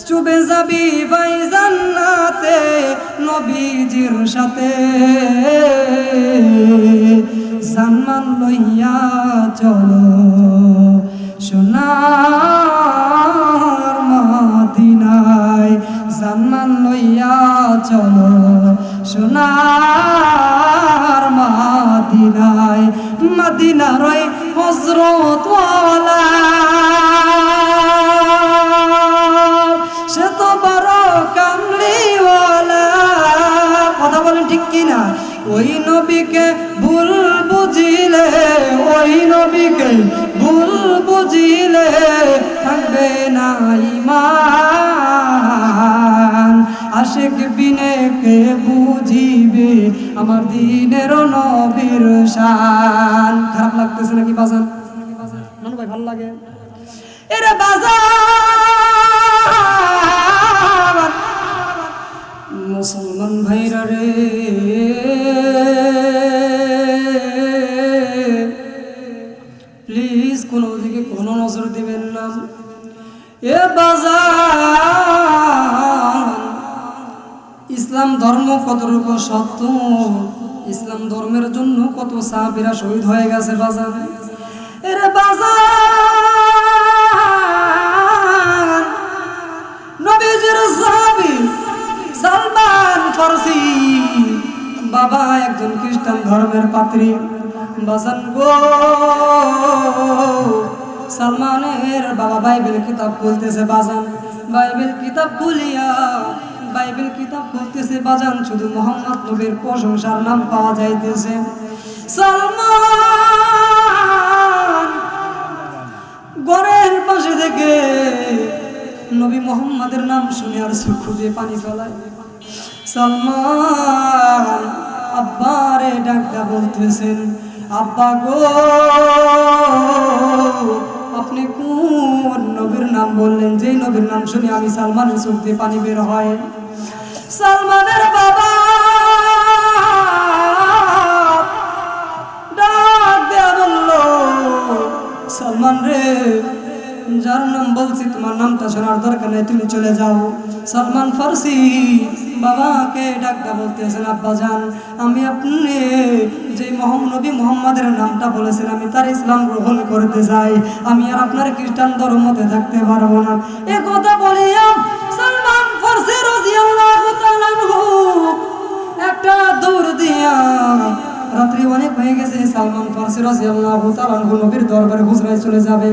চুবে যাবি ভাই জান্নাতে নবীজির সাথে জানমান লইয়া চলো সোনার মদিনায় জানমান লইয়া চলো সোনার মদিনায় মদিনার ওই হযরত ওয়ালা সে তো বড় কামলিওয়ালা কথা বলেন ঠিক কিনা ওই নবীকে ভুল বুঝিলে ওই নবীকে ভুল বুঝিলে থাকবে না ঈমান আশিক বিনে কে বুঝিবে আমার দিনের নবীর শান খারাপ লাগতেছে নাকি বাজান নানু ভাই ভালো লাগে এরে বাজান মুসলমান ভাইরা রে প্লিজ কোনো দিকে কোনো নজর দিবেন না এ বাজান ইসলাম ধর্ম কতটুকু সত্য ইসলাম ধর্মের জন্য কত সাহাবীরা শহীদ হয়ে গেছে বাজান এরে বাজান নবীজির সাহাবী সালমান ফারসি বাবা একজন খ্রিস্টান ধর্মের পাত্রী বাজান গো সালমানের বাবা বাইবেল কিতাব বলতেছে বাজান বাইবেল কিতাব খুলিয়া বাইবেল কিতাব বলতেছে বাজান শুধু মুহাম্মদ নবীর প্রশংসার নাম পাওয়া যাইতেছে সালমান ঘরের পাশে থেকে নবী মুহাম্মদের নাম শুনে আর চক্ষু দিয়ে পানি ফেলায় সালমান আব্বারে ডাকটা বলতেছেন আব্বা গো আপনি কোন নবীর নাম বললেন যেই নবীর নাম শুনে আমি সালমানের চোখ দিয়ে পানি বের হয় সালমানের বাবা ডাক দেয়া বলল সালমান রে যার নাম বলছি তোমার নামটা শোনার দরকার নেই তুমি চলে যাও সালমান ফারসি বাবাকে ডাকটা বলতেছেন আব্বা জান আমি আপনি যে নবী মুহাম্মাদের নামটা বলেছেন আমি তার ইসলাম গ্রহণ করতে চাই আমি আর আপনার খ্রিস্টান ধর্মতে থাকতে পারবো না এ কথা বলিয়া সালমান ফারসি রাদিয়াল্লাহু তাআলা একটা দৌড় দিয়া রাত্রি অনেক হয়ে গেছে সালমান ফারসি রাদিয়াল্লাহু তাআলা নবীর দরবারে হুজরায় চলে যাবে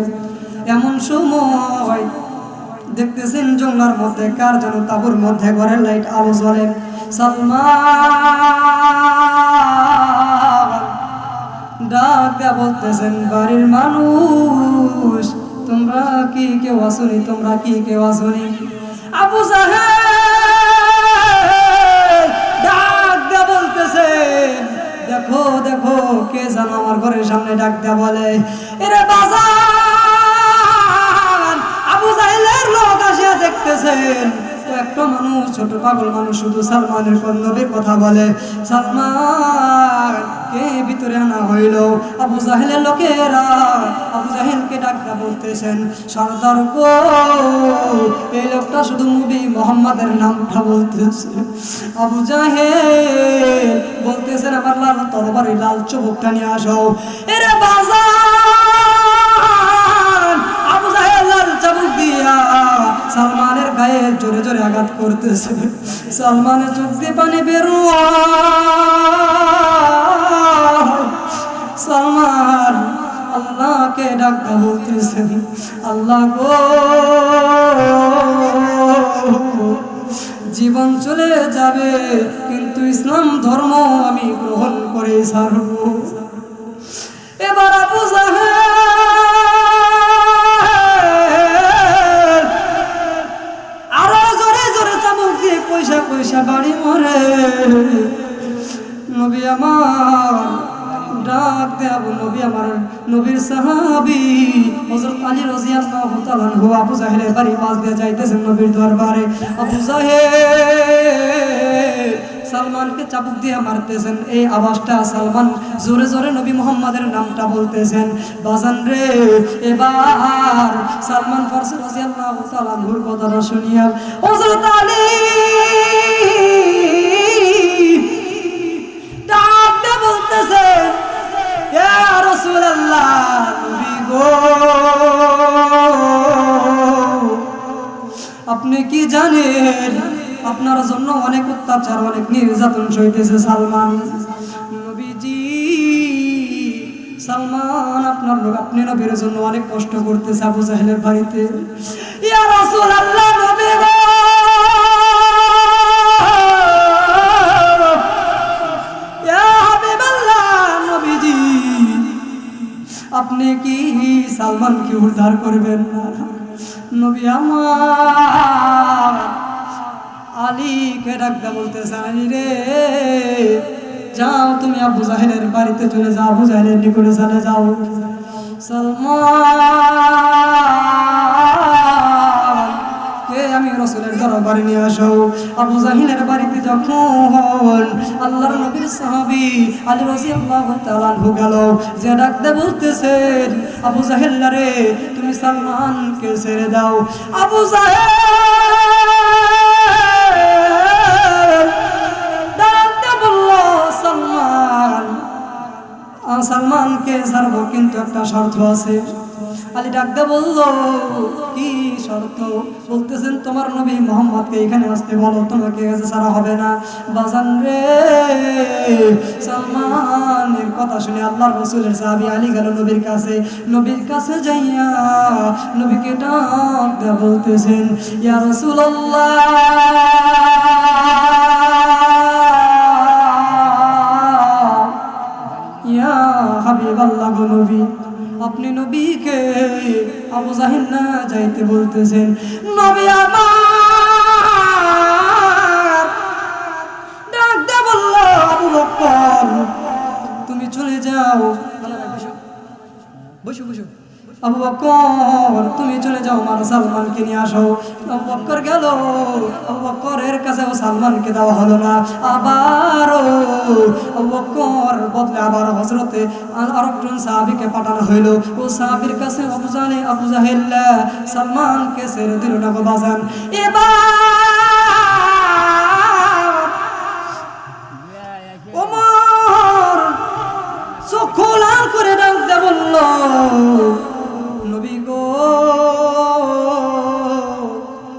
এমন সময় দেখতেছেন জঙ্গলার মধ্যে কার যেন তাঁবুর মধ্যে ঘরের লাইট আলো জ্বলে সালমান ডাক দেয়া বলতেছেন বাড়ির মানুষ তোমরা কি কেউ আসনি তোমরা কি কেউ আসনি আবু জাহেল ডাক দেয়া বলতেছেন দেখো দেখো কে যেন আমার ঘরের সামনে ডাক দেয়া বলে এরে বাজার আবু জাহেলের লোক আসিয়া দেখতেছেন একটা মানুষ ছোট পাগল মানুষ শুধু সালমানের নবীর কথা বলে সালমান কে ভিতরে আনা হইল আবু জাহেলের লোকেরা আবু জাহেলকে ডাকটা বলতেছেন সরদার গো এই লোকটা শুধু নবী মুহাম্মাদের নামটা বলতেছে আবু জাহেল বলতেছেন আমার লাল তরবারি লাল চুবুকটা নিয়ে আসো এরে বাজার আবু জাহেল লাল চাবুক দিয়া সালমানের গায়ে জোরে জোরে আঘাত করতেছে সালমানের চোখ দিয়ে পানি বেরোয়া সালমান আল্লাহকে ডাকতে বলতেছেন আল্লাহ গো জীবন চলে যাবে কিন্তু ইসলাম ধর্ম আমি গ্রহণ করে ছাড়ব এবার আবু জাহেল আরো জোরে জোরে চাবুক দিয়ে পয়সা পয়সা বাড়ি মরে নবী আমার ডাক দে আবু নবী আমার নবীর সাহাবী হযরত আলী রাদিয়াল্লাহু তাআলা আনহু আবু জাহেলের বাড়ি পাশ দিয়ে যাইতেছেন নবীর দরবারে আবু জাহেল সালমানকে চাবুক দিয়ে মারতেছেন। এই আওয়াজটা সালমান জোরে জোরে নবী মুহাম্মাদের নামটা বলতেছেন। বাজান রে, এবার সালমান ফারসি রাদিয়াল্লাহু তাআলা আনহুর কথাটা শুনিয়া হযরত আলী ডাকতে বলতেছেন, ইয়া রাসূলুল্লাহ, নবী গো, আপনি কি জানেন আপনার জন্য অনেক অত্যাচার, অনেক নির্যাতন সইতেছে সালমান। নবীজি, সালমান আপনি নবীর জন্য অনেক কষ্ট করতেছে আবু জাহেলের বাড়িতে। ইয়া রাসূলুল্লাহ, নবী গো, ইয়া হাবিবাল্লাহ, নবীজি, আপনি কি সালমানকে উদ্ধার করবেন না? নবী আমার আলীকে ডাকতে বলতেছে, আলী রে, যাও তুমি আবু জাহেলের বাড়িতে চলে যাও, আবু জাহেলের নিকটে চলে যাও। সালমান কে আমি রাসূলের দরবারে নিয়ে আসো। আবু জাহেলের বাড়িতে যখন আল্লাহর নবীর সাহাবী আলী রাদিয়াল্লাহু তাআলা আনহু গেল, যে ডাকতে বলতেছেন, আবু জাহেল রে, তুমি সালমানকে ছেড়ে দাও। আবু জাহেল ডাকতে বলল, সালমানকে ছাড়বো, কিন্তু একটা শর্ত আছে। আলী ডাকতে বলল, কি শর্ত? বলতেছেন, তোমার নবী মুহাম্মদকে এখানে আসতে বলো, তোমাকে কাছে ছাড়া হবে না। বাজান রে, সালমানের কথা শুনে আল্লাহর রাসূলের সাহাবী আলী গেল নবীর কাছে। নবীর কাছে যাইয়া নবীকে ডাক দেয়া বলতেছেন, ইয়া রাসূলুল্লাহ, ইয়া হাবিবাল্লাহ, গো নবী, আপনি নবীকে আবু জাহেল না যাইতে বলতেছেন। নবী আমার ডাকতে বলল, আবু বকর, তুমি চলে যাও। বসো বসো। আবু বকর, তুমি চলে যাও, আমার সালমানকে নিয়ে আসো। আবু বকর গেল। আবু বকরের কাছেও সালমানকে দেওয়া হলো না। আবারও আবু বকর বদলে আবার হযরতে আরেকজন সাহাবীকে পাঠানো হইল। ও সাহাবীর কাছে আবু জাহেল সালমানকে ছেড়ে দিল না গো বাজান। এবার ওমর চক্ষু লাল করে ডাকতে বলল, নবী গো,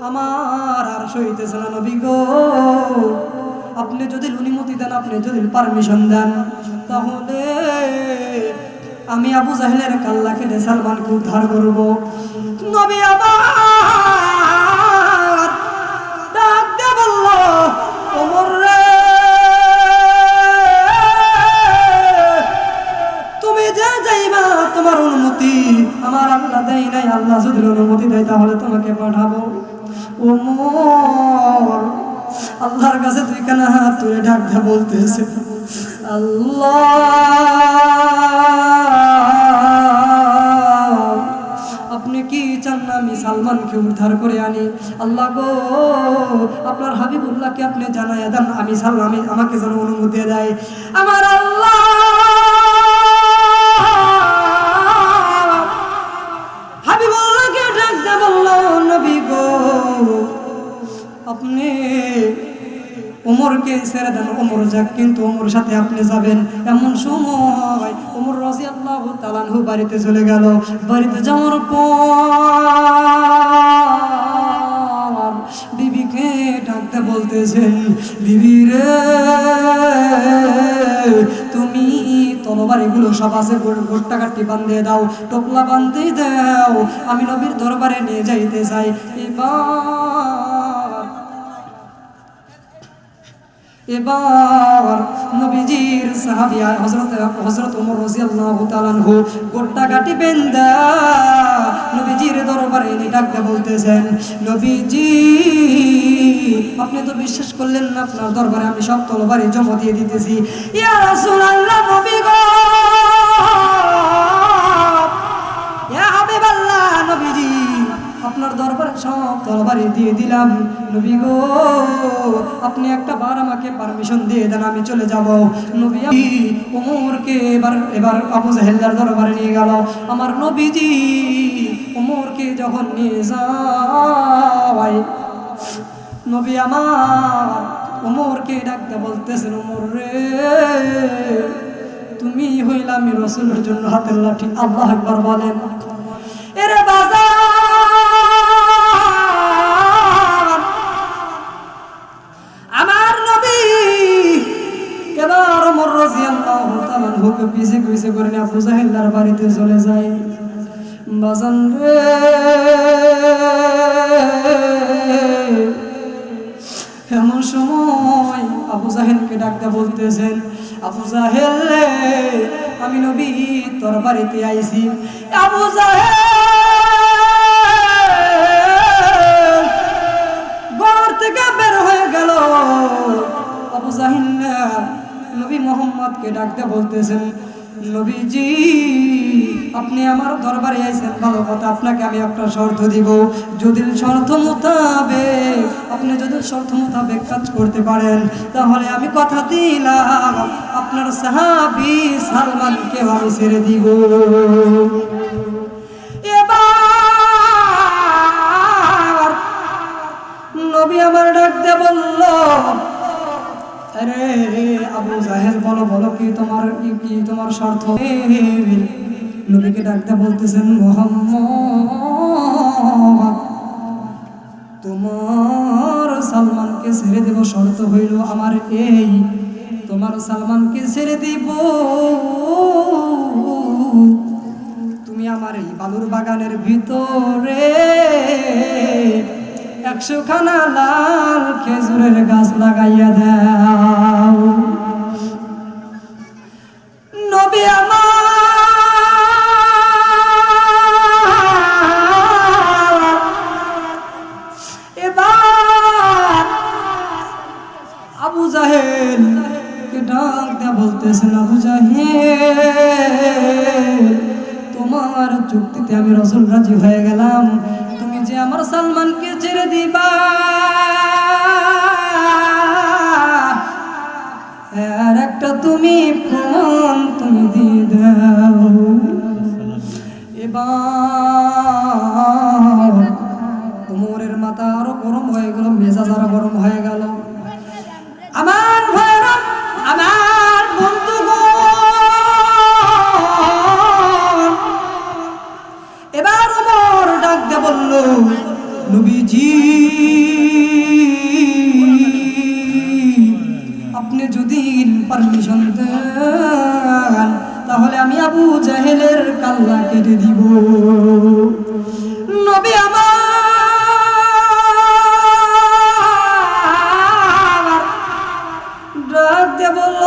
আমার আর সইতেছে না। নবী গো, আপনি যদি অনুমতি দেন, আপনি যদি পারমিশন দেন, তাহলে আমি আবু জাহেলের কাল্লা কেটে সালমানকে উদ্ধার করব। নবী আবার ডাকতে বলল, ওমর রে, তুমি যে যাইবা, তোমার অনুমতি আমার আল্লাহ দেয় নাই। আল্লাহ যদি অনুমতি দেয় তাহলে তোমাকে পাঠাবো। ওমর আল্লাহর কাছে তুই কেন হাত তুলে ডাকতে বলতেছে, আল্লাহ, আপনি কি চান না আমি সালমানকে উদ্ধার করে আনি? আল্লাহ গো, আপনার হাবিবুল্লাহকে আপনি জানাইয়া দেন, আমি আমাকে যেন অনুমতি দেয়। আমার আল্লাহ হাবিবুল্লাহকে ডাকতে বলল, নবী গো, আপনি ওমরকে ছেড়ে দেন, ওমর যাক, কিন্তু ওমর সাথে আপনি যাবেন। এমন সময় ওমর রাদিয়াল্লাহু তাআলা আনহু বাড়িতে চলে গেল। বাড়িতে যাওয়ার পর বিবিকে ডাকতে বলতেছেন, বিবি রে, তুমি তরবারিগুলো সব আছে, গোট্টা কাটি বান্ধিয়ে দাও, টোপলা বান্ধিয়ে দাও, আমি নবীর দরবারে নিয়ে যাইতে চাই। এবার নবীজির সাহাবী হযরত ওমর রাদিয়াল্লাহু তাআলা আনহু গোট্টা কাটি বেন্দা নবীজির দরবারে এনে ডাকতে বলতেছেন, নবীজি, আপনি তো বিশ্বাস করলেন না, আপনার দরবারে আমি সব তরবারি জমা দিয়ে দিতেছি। ইয়া রাসূলুল্লাহ, নবী গো, ইয়া হাবিবাল্লাহ, নবীজি, আপনার দরবারে সব তরবারি দিয়ে দিলাম। নবী গো, আপনি একটা বার আমাকে পারমিশন দিয়ে দেন, আমি চলে যাব। নবী ওমরকে এবার আবু জাহেলের দরবারে নিয়ে গেল। আমার নবীজি ওমরকে যখন নিয়ে যায়, নবী আমার ওমরকে ডাকতে বলতেছেন, ওমর রে, তুমি হইলা আমি রাসূলের জন্য হাতের লাঠি। আল্লাহু আকবার বলেন। এরে বাজার, আমার নবী এবার ওমর রাদিয়াল্লাহু তাআলা হুকে পিছে পিছে করে আবু জাহেলের বাড়িতে চলে যায়। বাজান রে, এমন সময় আবু জাহেলকে ডাকতে বলতেছেন, আবু জাহেল রে, আমি নবী তোর বাড়িতে আইছি। আবু জাহেল ঘর থেকে বের হয়ে গেল। আবু জাহেল নবী মোহাম্মদকে ডাকতে বলতেছেন, নবীজি আপনি আমার দরবারে আইছেন, ভালো কথা, আপনাকে আমি একটা শর্ত দিব। যদি শর্ত মোতাবেক কাজ করতে পারেন, তাহলে আমি কথা দিলাম আপনার সাহাবী সালমানকে আমি ছেড়ে দিব। এবার নবী আমার ডাকতে বলল, আরে আবু জাহেল, বলো বলো, কি তোমার শর্ত? নবীকে ডাকতে বলতেছেন, মুহাম্মদ, তোমার সালমানকে ছেড়ে দেব, শর্ত হইল আমার এই, তোমার সালমানকে ছেড়ে দিব, তুমি আমার এই বালুর বাগানের ভিতরে 100 খানা লাল খেজুরের গাছ লাগাইয়া দাও। নবী আমার এবার আবু জাহেল কে ডাক দেয়া বলতেছেন, আবু জাহেল, তোমার চুক্তিতে আমি রাসূল রাজি হয়ে গেলাম। তুমি যে আমার সালমানকে ছেড়ে দিবা, আর একটা তুমি প্রমাণ তুমি দিয়ে দাও। এবার ওমরের মাথা আরো গরম হয়ে গেল, মেজাজ আরো গরম হয়ে গেল। আমার ভাইরা, আমার বন্ধুগণ, এবার ওমর ডাক দিয়ে বলল, নবীজি আপনি যদি পারমিশন দেন, তাহলে আমি আবু জাহেলের কাল্লা কেটে দিব। নবী আমার ডাক দিয়ে বলল,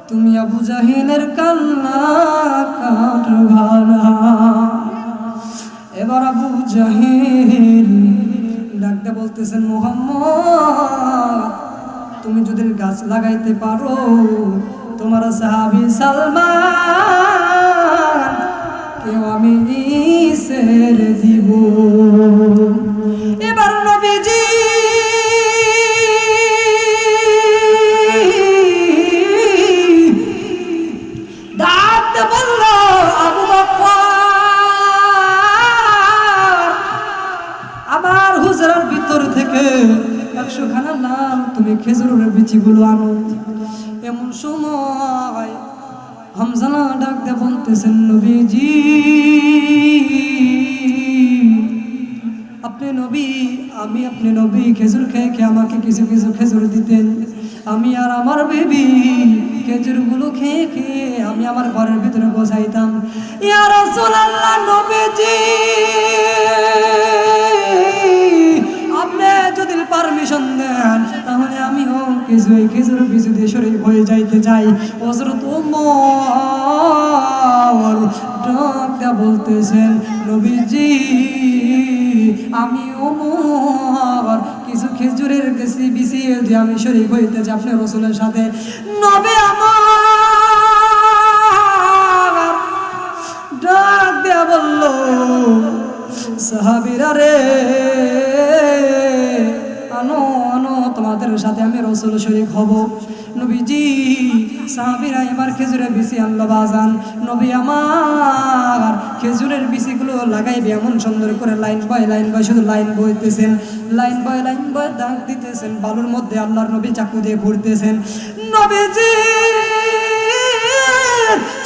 তুমি আবু জাহেলের কাল্লা কাটবা না। এবার আবু জাহেল ডাকতে বলতেছেন, মুহাম্মদ, তুমি যদি গাছ লাগাইতে পারো, তোমার সাহাবী সালমান কেউ আমি ছেড়ে দিব। এবার নবীজি ডাকতে বলল, আবু বকর, আমার হুজরার ভিতর থেকে 100 খানা লাল তুমি খেজুরের বিচিগুলো আনো। এমন সময় হামজানা ডাক দিয়ে বলতেছেন, নবীজি আপনি নবী, আপনি নবী, খেজুর খেয়ে খেয়ে আমাকে কিছু কিছু খেজুর দিতেন, আমি আর আমার বেবি খেজুরগুলো খেয়ে খেয়ে আমি আমার ঘরের ভিতরে বসাইতাম। ইয়া রাসূলুল্লাহ, নবীজি আপনি যদি পারমিশন দেন, তাহলে আমিও কিছু এই খেজুর বিচু দিয়ে শরীর হয়ে যাইতে চাই। হযরত ওমর ডাক দিয়া বলতেছেন, নবীজি আমি ওমর কিছু খেজুরের গাছি বিছিয়ে দিয়ে আমি শরীক হইতে চাই আপনার রাসূলের সাথে। নবী আমার সাহাবীরা রে আনো আনো তোমাদের সাথে আমি রাসূল শরীক হব। নবীজি সাহাবীরা এবার খেজুরের বিচি আনলো বাজান। নবী আমার খেজুরের বিচিগুলো লাগাইবে এমন সুন্দর করে লাইন বয় শুধু লাইন বইতেছেন, লাইন বয় দাগ দিতেছেন, বালুর মধ্যে আল্লাহর নবী চাকু দিয়ে ঘুরতেছেন। নবীজি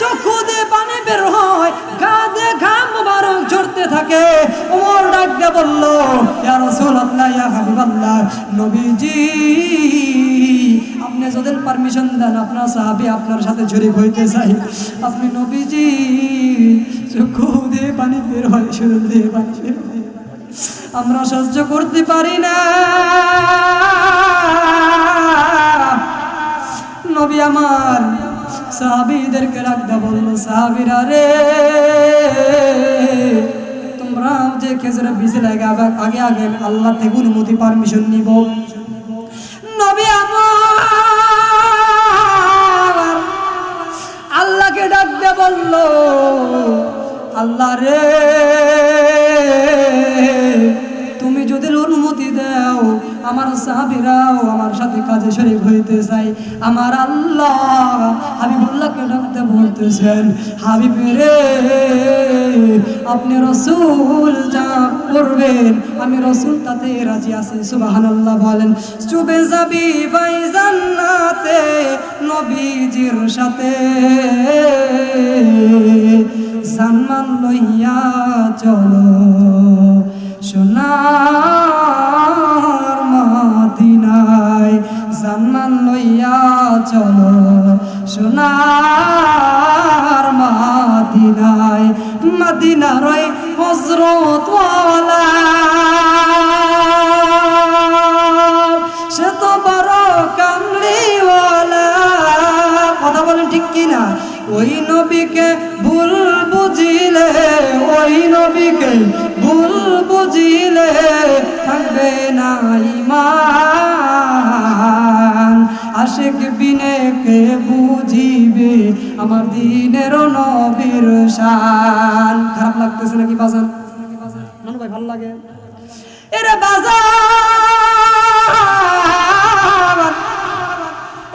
চক্ষু দিয়ে পানি বের হয়, গা দিয়ে ঘাম মুবারক ঝরতে থাকে। ওমর ডাক দিয়ে বলল, ইয়া রাসূলুল্লাহ, ইয়া হাবিবাল্লাহ, নবীজি আপনি যদি পারমিশন দেন আপনার সাহাবী আপনার সাথে শরীক হইতে চাই। আপনি নবীজি চক্ষু দিয়ে পানি বের হয়, শরীর দিয়ে পানি বের হয়, আমরা সহ্য করতে পারি না। নবী আমার সাহাবীদেরকে রাখতে বলল, সাহাবীরা রে তোমরা যে খেজুরের বিচি লাগাবে আগে আগে আল্লাহ থেকে অনুমতি পারমিশন নিব। নবী আমার আল্লাহকে ডাকতে বলল, আল্লাহ রে তুমি যদি অনুমতি দাও আমার সাহাবীরাও আমার সাথে কাজে শরীক হইতে চাই। আমার আল্লাহ হাবিবুল্লাহকে ডাকতে বলতেছেন, হাবিব রে আপনি রাসূল যা করবেন আমি রাসূল তাতে রাজি আছি। সুবহানাল্লাহ বলেন। চুবে যাবি ভাই জান্নাতে নবীজির সাথে, জান্নাত লইয়া চলো সোনার মদিনায়, জান্নাত লইয়া চলো সোনার মদিনায়। মদিনার ওই হযরত ওয়ালা সে তো বড় কামলিওয়ালা, কথা বলেন ঠিক কিনা? ওই নবীকে ভুল বুঝিলে, ওই নবীকে ভুল বুঝিলে থাকবে না ঈমান। আশিক বিনে কে বুঝিবে আমার দিনের নবীর শান। খারাপ লাগতেছে নাকি বাজান? মনে ভাই ভালো লাগে এরে বাজান।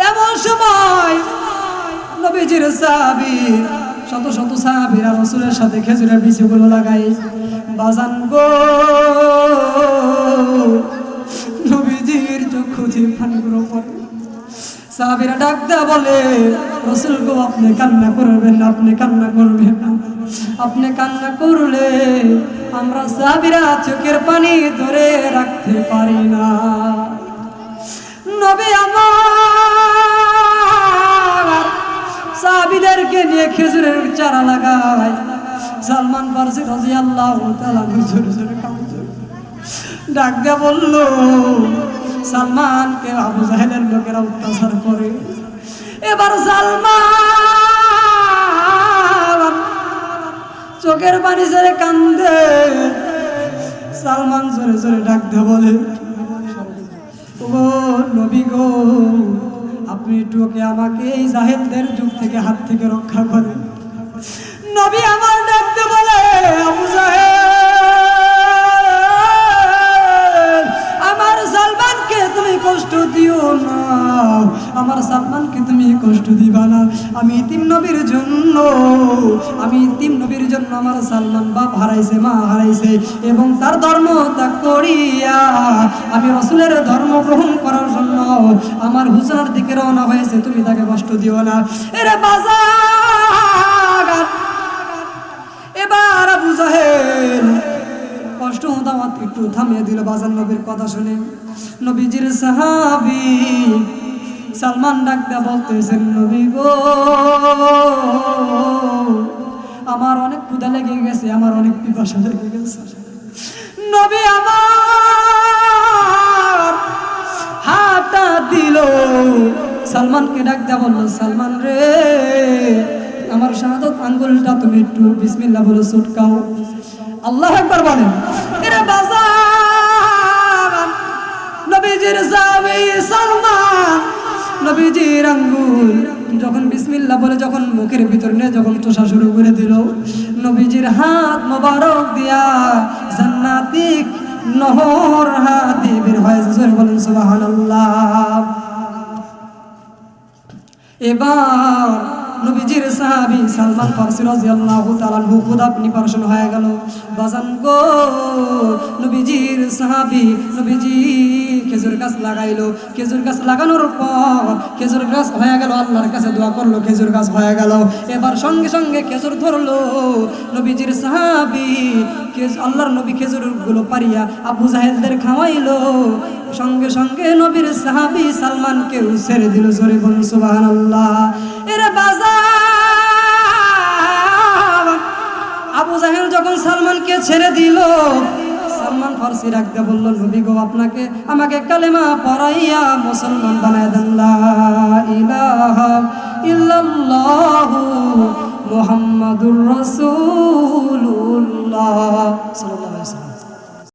এমন সময় নবীজির সাহাবী শত শত সাহাবীরা রাসূলের সাথে খেজুরের বিচিগুলো লাগাই বাজান গো। নবীজির চক্ষু দিয়ে পানিগুলো পড়ে। সাহাবীরা ডাক দেয়া বলে, রাসূল গো আপনি কান্না করবেন না, আপনি কান্না করবেন না, আপনি কান্না করলে আমরা সাহাবীরা চোখের পানি ধরে রাখতে পারি না। নবী আমার সাহাবীদেরকে নিয়ে খেজুরের চারা লাগায়। সালমান ফারসি রাদিয়াল্লাহু তাআলা জোরে জোরে কাঁদছে, ডাক দিয়ে বলল, সালমানকে আবু জাহেলের লোকেরা অত্যাচার করে। এবার সালমান চোখের পানি ছেড়ে কান্দে। সালমান জোরে জোরে ডাক দিয়ে বলে, ও নবী গো আপনি একটু আমাকে এই জাহেলদের যুগ থেকে হাত থেকে রক্ষা করেন। নবী আমার ডাকতে বলে, আবু জাহেল আমার সালমানকে তুমি কষ্ট দিও না, আমার সালমানকে তুমি কষ্ট দিবা না। আমি তিন নবীর জন্য আমার সালমান বাপ হারাইছে, মা হারাইছে এবং তার ধর্ম ত্যাগ করিয়া আমি রাসূলের ধর্ম গ্রহণ করার জন্য আমার হুজরার দিকে রওনা হয়েছে, তুমি তাকে কষ্ট দিও না। এরে বাজার এবার আবু জাহেল কষ্ট হতো একটু থামিয়ে দিল বাজার নবীর কথা শুনে। নবীজির সাহাবী সালমান ডাকতে বলতেছেন, নবী গো আমার অনেক ক্ষুধা লেগে গেছে, আমার অনেক পিপাসা লেগে গেছে। নবী আমার হাতটা দিল, সালমানকে ডাকতে বলল, সালমান রে আমার শাহাদাত আঙ্গুলটা তুমি একটু বিসমিল্লাহ বলে ছুটকাও। আল্লাহু আকবার বলেন। এরে বাজার নবীজির সাহাবী সালমান নবীজির আঙ্গুল যখন বিসমিল্লাহ বলে যখন মুখের ভিতর নিয়ে যখন চোষা শুরু করে দিল, নবীজির হাত মোবারক দিয়া জান্নাতিক নহর হাত দিয়ে বের হয়েছে। জোরে বলেন সুবহানাল্লাহ। এবার নবীজির সাহাবী সালমান ফারসি রাদিয়াল্লাহু তাআলা আনহু খুদা নিপারশন হয়ে গেল। বাজান গো, নবীজির সাহাবী নবীজি খেজুর গাছ লাগাইলো। খেজুর গাছ লাগানোর পর খেজুর গাছ হয়ে গেল, আল্লাহর কাছে দোয়া করলো, খেজুর গাছ হয়ে গেল। এবার সঙ্গে সঙ্গে খেজুর ধরলো নবীজির সাহাবী। আল্লাহর নবী খেজুরগুলো পারিয়া আবু জাহেলদের খাওয়াইলো। সঙ্গে সঙ্গে নবীর সাহাবী সালমানকে ছেড়ে দিল। জোরে বলুন সুবহানাল্লাহ। এরে বাজার, আবু জাহেল যখন সালমানকে ছেড়ে দিল, সালমান ফারসি রাখতে বলল, নবী গো, আপনাকে আমাকে কালেমা পড়াইয়া মুসলমান বানায় দেন। লা ইলাহা ইল্লাল্লাহু মুহাম্মাদুর রাসূলুল্লাহ সাল্লাল্লাহু আলাইহি ওয়াসাল্লাম।